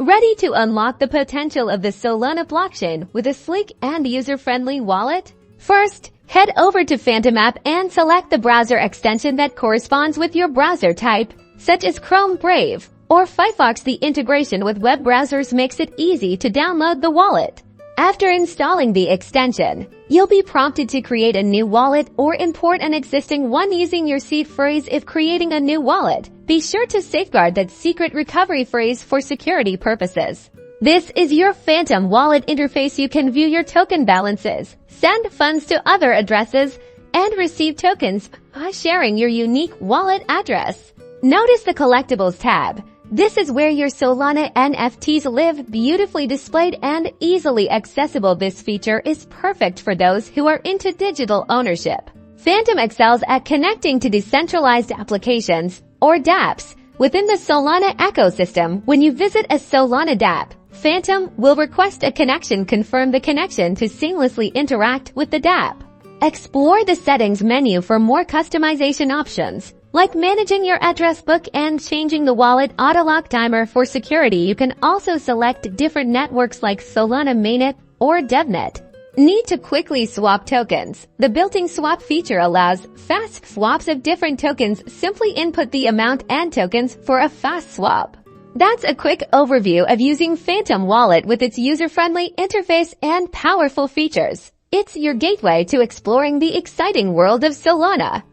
Ready to unlock the potential of the Solana blockchain with a sleek and user-friendly wallet? First, head over to Phantom app and select the browser extension that corresponds with your browser type, such as Chrome, Brave, or Firefox. The integration with web browsers makes it easy to download the wallet. After installing the extension, you'll be prompted to create a new wallet or import an existing one using your seed phrase. If creating a new wallet, be sure to safeguard that secret recovery phrase for security purposes. This is your Phantom wallet interface. You can view your token balances, send funds to other addresses, and receive tokens by sharing your unique wallet address. Notice the Collectibles tab. This is where your Solana NFTs live, beautifully displayed and easily accessible. This feature is perfect for those who are into digital ownership. Phantom excels at connecting to decentralized applications, or dApps, within the Solana ecosystem. When you visit a Solana dApp, Phantom will request a connection. Confirm the connection to seamlessly interact with the dApp. Explore the settings menu for more customization options, like managing your address book and changing the wallet auto-lock timer. For security, you can also select different networks like Solana mainnet or DevNet. Need to quickly swap tokens? The built-in swap feature allows fast swaps of different tokens. Simply input the amount and tokens for a fast swap. That's a quick overview of using Phantom Wallet with its user-friendly interface and powerful features. It's your gateway to exploring the exciting world of Solana.